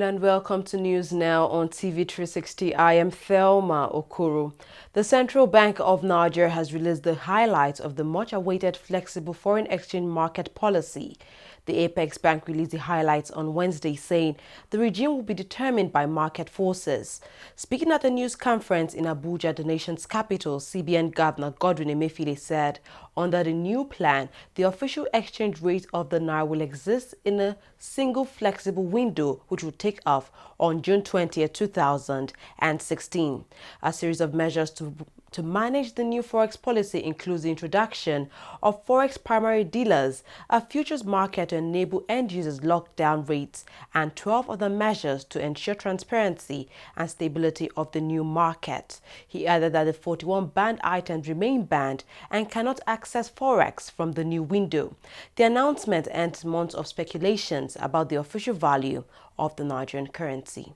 Hello and welcome to News Now on TV360. I am Thelma Okoro. The Central Bank of Nigeria has released the highlights of the much-awaited flexible foreign exchange market policy. The Apex Bank released the highlights on Wednesday, saying the regime will be determined by market forces. Speaking at a news conference in Abuja, the nation's capital, CBN Governor Godwin Emefiele said, under the new plan, the official exchange rate of the Naira will exist in a single flexible window, which will take off on June 20, 2016. A series of measures to manage the new forex policy includes the introduction of forex primary dealers, a futures market to enable end users lock down rates, and 12 other measures to ensure transparency and stability of the new market. He added that the 41 banned items remain banned and cannot access forex from the new window. The announcement ends months of speculations about the official value of the Nigerian currency.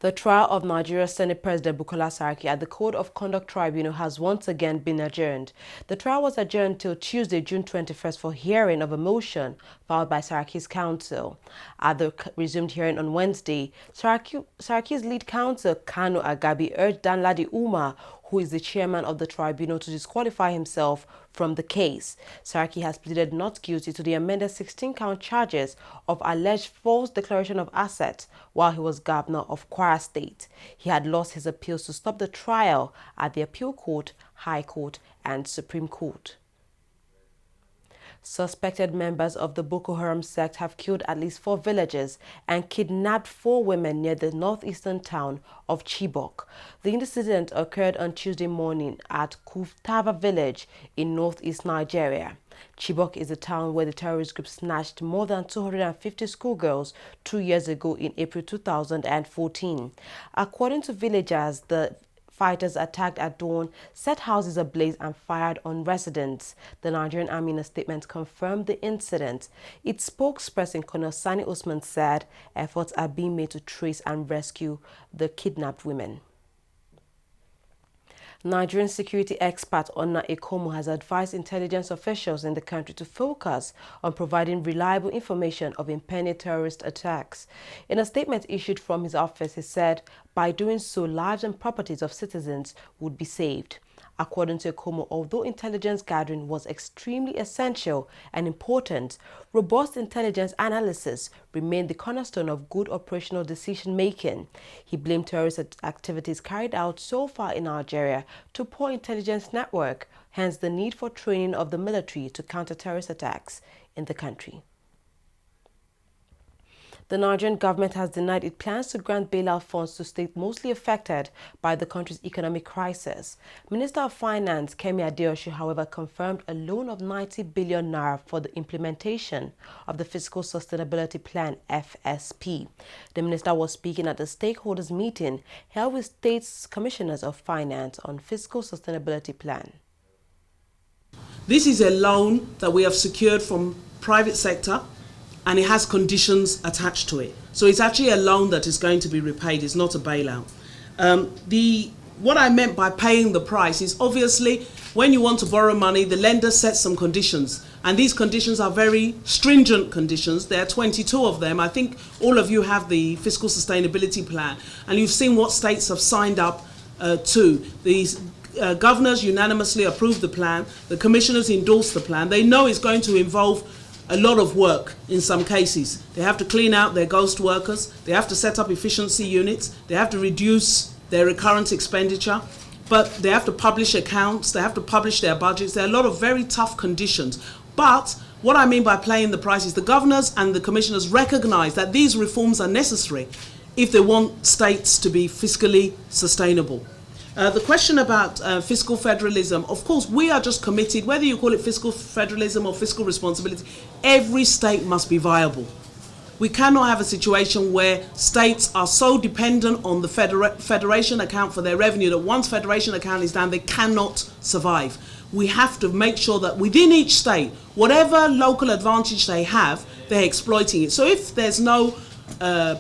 The trial of Nigeria's Senate President Bukola Saraki at the Code of Conduct Tribunal has once again been adjourned. The trial was adjourned till Tuesday, June 21st for hearing of a motion filed by Saraki's counsel. At the resumed hearing on Wednesday, Saraki's lead counsel, Kanu Agabi, urged Danladi Umar, who is the chairman of the tribunal, to disqualify himself from the case. Saraki has pleaded not guilty to the amended 16-count charges of alleged false declaration of assets while he was governor of Kwara State. He had lost his appeals to stop the trial at the Appeal Court, High Court, and Supreme Court. Suspected members of the Boko Haram sect have killed at least 4 villagers and kidnapped 4 women near the northeastern town of Chibok. The incident occurred on Tuesday morning at Kuftava village in northeast Nigeria. Chibok is a town where the terrorist group snatched more than 250 schoolgirls 2 years ago in April 2014. According to villagers, the fighters attacked at dawn, set houses ablaze and fired on residents. The Nigerian Army in a statement confirmed the incident. Its spokesperson, Colonel Sani Usman, said efforts are being made to trace and rescue the kidnapped women. Nigerian security expert Onna Ekomo has advised intelligence officials in the country to focus on providing reliable information of impending terrorist attacks. In a statement issued from his office, he said, by doing so, lives and properties of citizens would be saved. According to Ekomo, although intelligence gathering was extremely essential and important, robust intelligence analysis remained the cornerstone of good operational decision-making. He blamed terrorist activities carried out so far in Nigeria to poor intelligence network, hence the need for training of the military to counter terrorist attacks in the country. The Nigerian government has denied it plans to grant bailout funds to states mostly affected by the country's economic crisis. Minister of Finance Kemi Adeosun, however, confirmed a loan of 90 billion naira for the implementation of the Fiscal Sustainability Plan (FSP). The minister was speaking at the stakeholders meeting held with states commissioners of finance on Fiscal Sustainability Plan. This is a loan that we have secured from private sector, and it has conditions attached to it. So it's actually a loan that is going to be repaid. It's not a bailout. What I meant by paying the price is obviously when you want to borrow money, the lender sets some conditions. And these conditions are very stringent conditions. There are 22 of them. I think all of you have the Fiscal Sustainability Plan. And you've seen what states have signed up to. These governors unanimously approved the plan. The commissioners endorsed the plan. They know it's going to involve a lot of work in some cases. They have to clean out their ghost workers, they have to set up efficiency units, they have to reduce their recurrent expenditure, but they have to publish accounts, they have to publish their budgets. There are a lot of very tough conditions. But what I mean by paying the price is the governors and the commissioners recognize that these reforms are necessary if they want states to be fiscally sustainable. The question about fiscal federalism, of course, we are just committed, whether you call it fiscal federalism or fiscal responsibility, every state must be viable. We cannot have a situation where states are so dependent on the federation account for their revenue that once federation account is down, they cannot survive. We have to make sure that within each state, whatever local advantage they have, they're exploiting it. So if there's no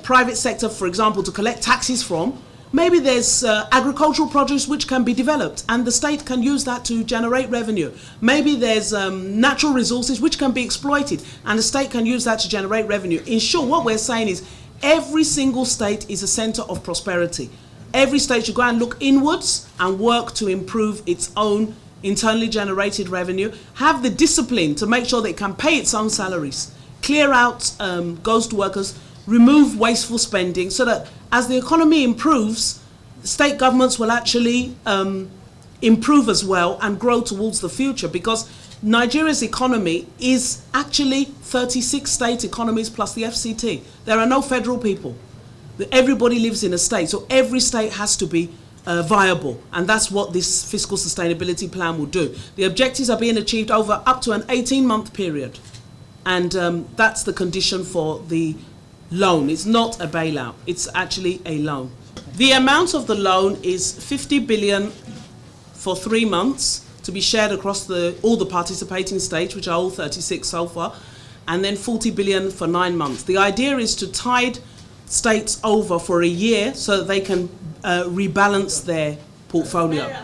private sector, for example, to collect taxes from, Maybe there's agricultural produce which can be developed and the state can use that to generate revenue. Maybe there's natural resources which can be exploited and the state can use that to generate revenue. In short, what we're saying is every single state is a center of prosperity. Every state should go and look inwards and work to improve its own internally generated revenue, have the discipline to make sure that it can pay its own salaries, clear out ghost workers, remove wasteful spending, so that as the economy improves, state governments will actually improve as well and grow towards the future, because Nigeria's economy is actually 36 state economies plus the FCT. There are no federal people. Everybody lives in a state, so every state has to be viable, and that's what this fiscal sustainability plan will do. The objectives are being achieved over up to an 18-month period, and that's the condition for the loan. It's not a bailout, it's actually a loan. The amount of the loan is 50 billion for 3 months to be shared across all the participating states, which are all 36 so far, and then 40 billion for 9 months. The idea is to tide states over for a year so that they can rebalance their portfolio.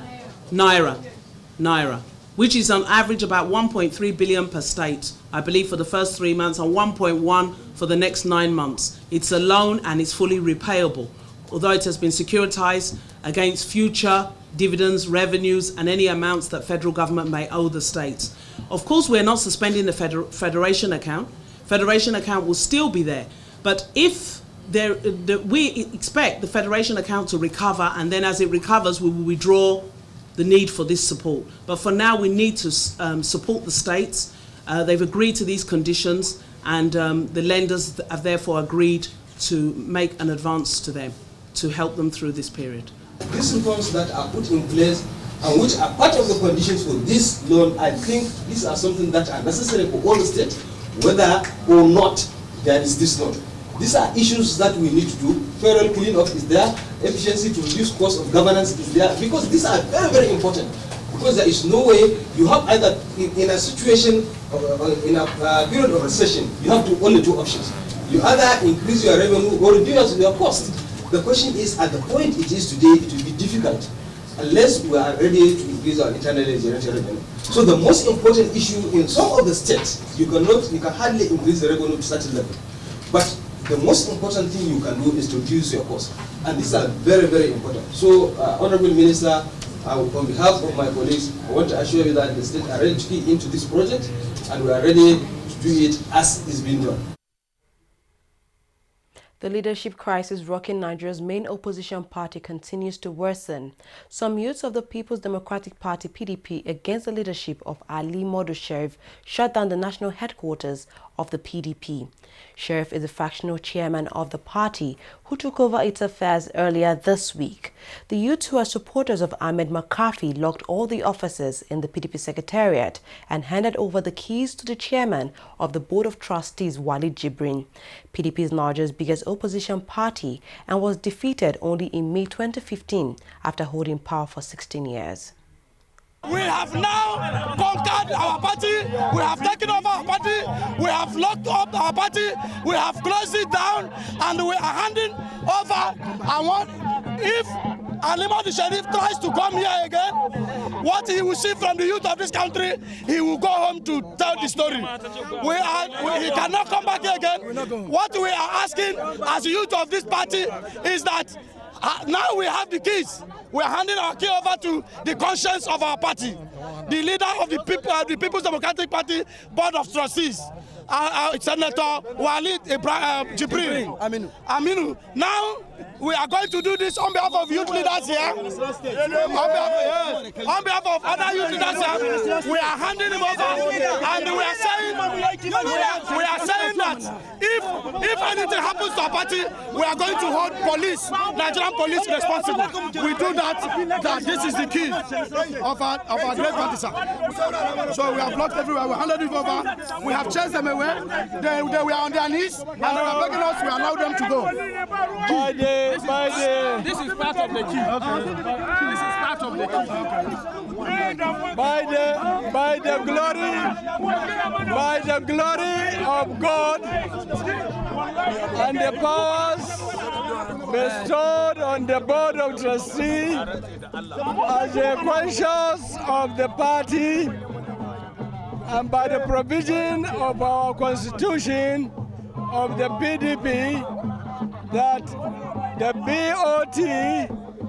Naira, which is on average about 1.3 billion per state, I believe, for the first 3 months, and 1.1 for the next 9 months. It's a loan and it's fully repayable, although it has been securitized against future dividends, revenues, and any amounts that federal government may owe the states. Of course, we're not suspending the federation account. Federation account will still be there, but if we expect the federation account to recover, and then as it recovers, we will withdraw the need for this support. But for now, we need to support the states. They've agreed to these conditions, and the lenders have therefore agreed to make an advance to them to help them through this period. These reforms that are put in place and which are part of the conditions for this loan, I think these are something that are necessary for all the states, whether or not there is this loan. These are issues that we need to do. Federal clean-up is there, efficiency to reduce cost of governance is there, because these are very, very important. Because there is no way you have either, in a situation, in a period of recession, you have only two options. You either increase your revenue or reduce your cost. The question is, at the point it is today, it will be difficult unless we are ready to increase our internally generated revenue. So the most important issue in some of the states, you can hardly increase the revenue to such a level. But the most important thing you can do is to reduce your cost. And these are very, very important. So, Honorable Minister, on behalf of my colleagues, I want to assure you that the state are ready to key into this project, and we are ready to do it as is being done. The leadership crisis rocking Nigeria's main opposition party continues to worsen. Some youths of the People's Democratic Party (PDP) against the leadership of Ali Modu Sheriff shut down the national headquarters of the PDP. Sheriff is the factional chairman of the party who took over its affairs earlier this week. The youths, who are supporters of Ahmed McCarthy, locked all the officers in the PDP secretariat and handed over the keys to the chairman of the Board of Trustees, Walid Jibrin. PDP's largest, biggest opposition party, and was defeated only in May 2015 after holding power for 16 years. We have now conquered our party, we have taken over our party, we have locked up our party, we have closed it down, and we are handing over. If Ali Modu Sheriff tries to come here again, what he will see from the youth of this country, he will go home to tell the story. He cannot come back here again. What we are asking as the youth of this party is that now we have the keys. We are handing our key over to the conscience of our party, the leader of the People's Democratic Party Board of Trustees, Senator Walid Jibrin Aminu. Now we are going to do this on behalf of youth leaders here, on behalf of other youth leaders here. We are handing him over, and we are saying that if anything happens to our party, we are going to hold Nigerian police responsible. We do that this is the key of our great party, sir. So we have blocked everywhere. We handed it over. We have chased them away. They were on their knees, and they were begging us. We allowed them to go. This is part of the key. Okay. This is part of the key. By the glory of God and the powers bestowed on the Board of Trustees as a conscience of the party and by the provision of our Constitution of the PDP that the BOT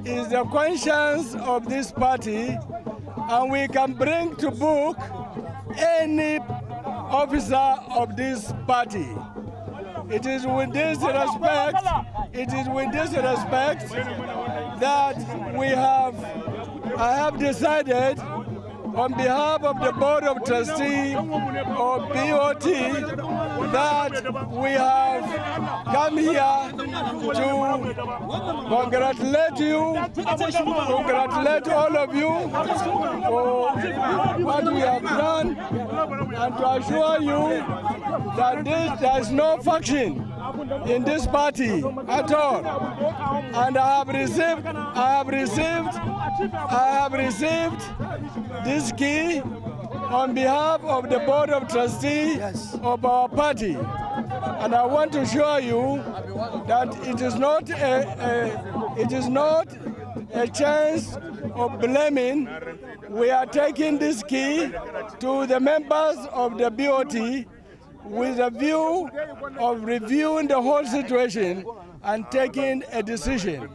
is the conscience of this party, and we can bring to book any officer of this party. It is with this respect that I have decided on behalf of the Board of Trustees of BOT that we have come here to congratulate you, congratulate all of you for what we have done, and to assure you that there is no faction in this party at all. And I have received this key on behalf of the Board of Trustees of our party. And I want to assure you that it is not a chance of blaming. We are taking this key to the members of the BOT with a view of reviewing the whole situation and taking a decision.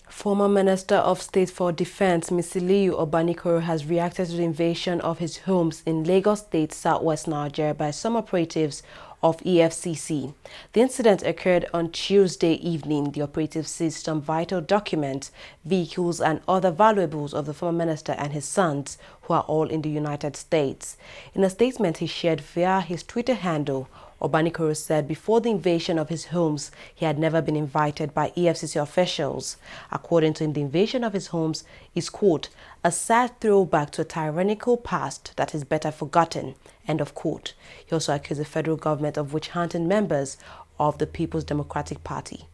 Former Minister of State for Defense, Misiliu Obanikoro, has reacted to the invasion of his homes in Lagos State, southwest Nigeria by some operatives of EFCC. The incident occurred on Tuesday evening. The operatives seized some vital documents, vehicles and other valuables of the former minister and his sons, who are all in the United States. In a statement he shared via his Twitter handle, Obanikoro said before the invasion of his homes, he had never been invited by EFCC officials. According to him, the invasion of his homes is, quote, a sad throwback to a tyrannical past that is better forgotten, end of quote. He also accused the federal government of witch-hunting members of the People's Democratic Party.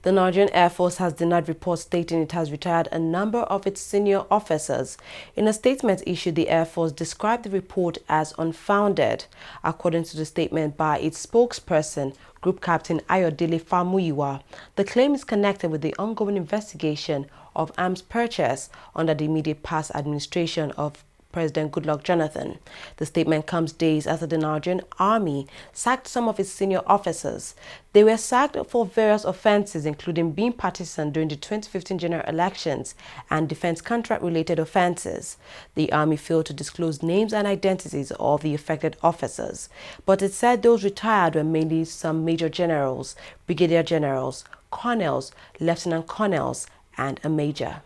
The Nigerian Air Force has denied reports stating it has retired a number of its senior officers. In a statement issued, the Air Force described the report as unfounded. According to the statement by its spokesperson, Group Captain Ayodele Famuyiwa, the claim is connected with the ongoing investigation of arms purchase under the immediate past administration of President Goodluck Jonathan. The statement comes days after the Nigerian Army sacked some of its senior officers. They were sacked for various offenses, including being partisan during the 2015 general elections and defense contract-related offenses. The Army failed to disclose names and identities of the affected officers, but it said those retired were mainly some major generals, brigadier generals, colonels, lieutenant colonels, and a major.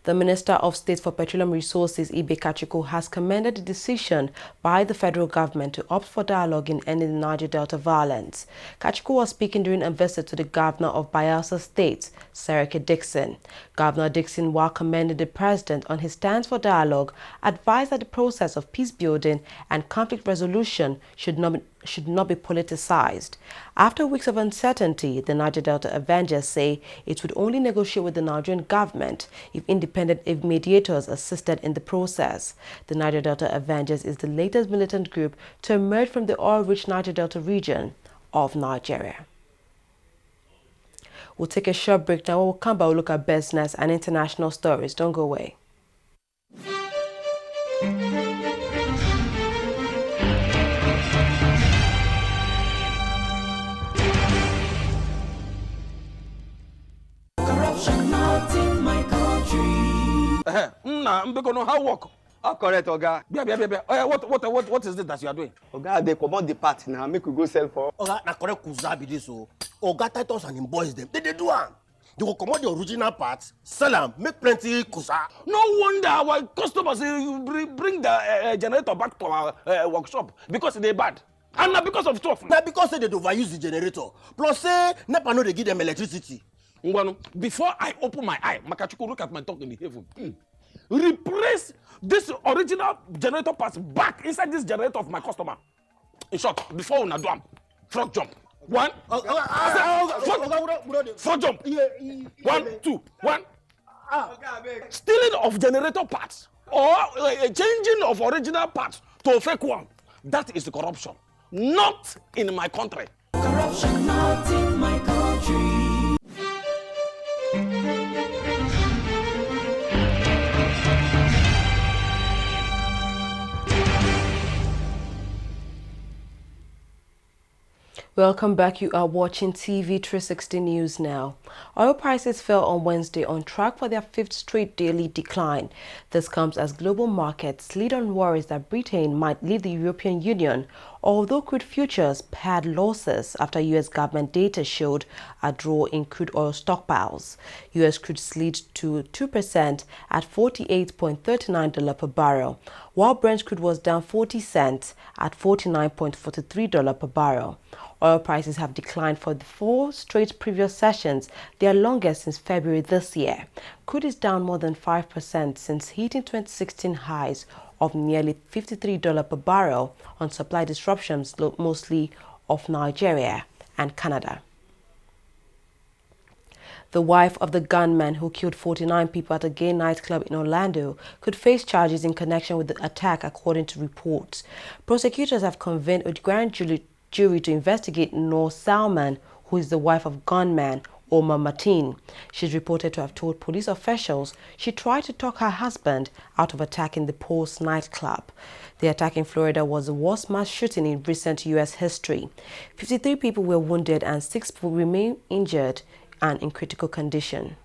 The Minister of State for Petroleum Resources, Ibe Kachiko, has commended the decision by the federal government to opt for dialogue in ending the Niger Delta violence. Kachiko was speaking during a visit to the governor of Bayelsa State, Sereke Dixon. Governor Dixon, while commending the president on his stance for dialogue, advised that the process of peace building and conflict resolution should not be politicized. After weeks of uncertainty, the Niger Delta Avengers say it would only negotiate with the Nigerian government if independent mediators assisted in the process. The Niger Delta Avengers is the latest militant group to emerge from the oil-rich Niger Delta region of Nigeria. We'll take a short break now. We'll come back, we'll look at business and international stories. Don't go away. How work? Oh, correct, Oga. What is it that you are doing? Oga, they come out the part now. Make we go sell for. Oga, na correct kuza be this so. Oga Titus and him boys them. They do am. They will come out the original parts, sell them, make plenty kuza. No wonder our customers bring the generator back to our workshop because they bad. And not because of stuff. Now because they overuse the generator. Plus say NEPA no they give them electricity. Before I open my eye, Makachuku look at my talk in the heaven. Replace this original generator parts back inside this generator of my customer. In short, before we do am, frog jump. One, frog jump. 1, 2, 1. Stealing of generator parts or changing of original parts to a fake one. That is the corruption. Not in my country. Corruption not in my country. Welcome back. You are watching TV360 News now. Oil prices fell on Wednesday on track for their fifth straight daily decline. This comes as global markets lead on worries that Britain might leave the European Union, although crude futures paired losses after U.S. government data showed a draw in crude oil stockpiles. U.S. crude slid to 2% at $48.39 per barrel, while Brent crude was down 40 cents at $49.43 per barrel. Oil prices have declined for the 4 straight previous sessions, their longest since February this year. Crude is down more than 5% since hitting 2016 highs of nearly $53 per barrel on supply disruptions, mostly of Nigeria and Canada. The wife of the gunman who killed 49 people at a gay nightclub in Orlando could face charges in connection with the attack, according to reports. Prosecutors have convened a grand jury to investigate Noor Salman, who is the wife of gunman Omar Martin. She's reported to have told police officials she tried to talk her husband out of attacking the Pulse nightclub. The attack in Florida was the worst mass shooting in recent U.S. history. 53 people were wounded and 6 people remain injured and in critical condition.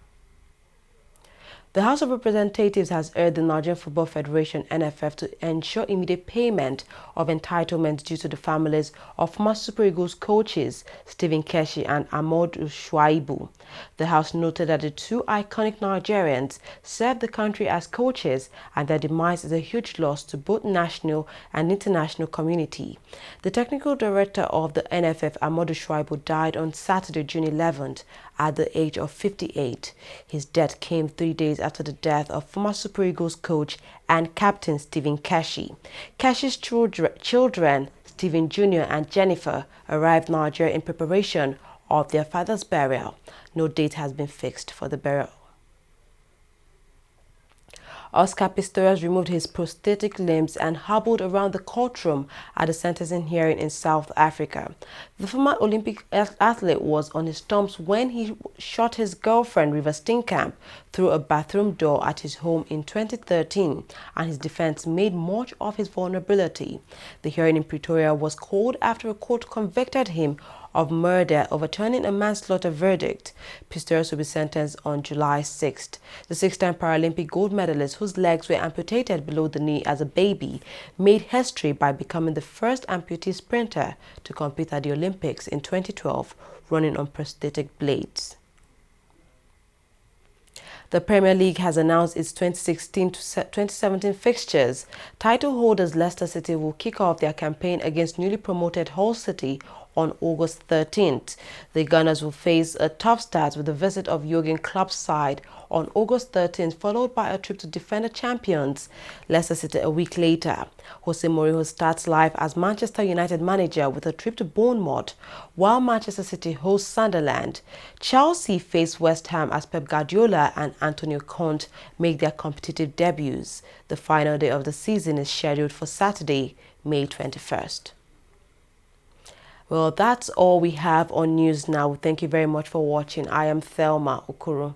The House of Representatives has urged the Nigerian Football Federation (NFF) to ensure immediate payment of entitlements due to the families of former Super Eagles coaches Stephen Keshi and Amadou Shuaibu. The House noted that the two iconic Nigerians served the country as coaches and their demise is a huge loss to both national and international community. The technical director of the NFF, Amadou Shuaibu, died on Saturday, June 11th at the age of 58. His death came 3 days after the death of former Super Eagles coach and captain Stephen Keshi. Keshi's children, Stephen Jr. and Jennifer, arrived in Nigeria in preparation of their father's burial. No date has been fixed for the burial. Oscar Pistorius removed his prosthetic limbs and hobbled around the courtroom at the sentencing hearing in South Africa. The former Olympic athlete was on his stumps when he shot his girlfriend, River Steenkamp, through a bathroom door at his home in 2013, and his defense made much of his vulnerability. The hearing in Pretoria was called after a court convicted him of murder, overturning a manslaughter verdict. Pistorius will be sentenced on July 6th. The 6-time Paralympic gold medalist, whose legs were amputated below the knee as a baby, made history by becoming the first amputee sprinter to compete at the Olympics in 2012, running on prosthetic blades. The Premier League has announced its 2016 to 2017 fixtures. Title holders Leicester City will kick off their campaign against newly promoted Hull City on August 13th. The Gunners will face a tough start with the visit of Jurgen Klopp's side on August 13th, followed by a trip to defender champions Leicester City a week later. Jose Mourinho starts life as Manchester United manager with a trip to Bournemouth, while Manchester City hosts Sunderland. Chelsea face West Ham as Pep Guardiola and Antonio Conte make their competitive debuts. The final day of the season is scheduled for Saturday, May 21st. Well, that's all we have on News Now. Thank you very much for watching. I am Thelma Okoro.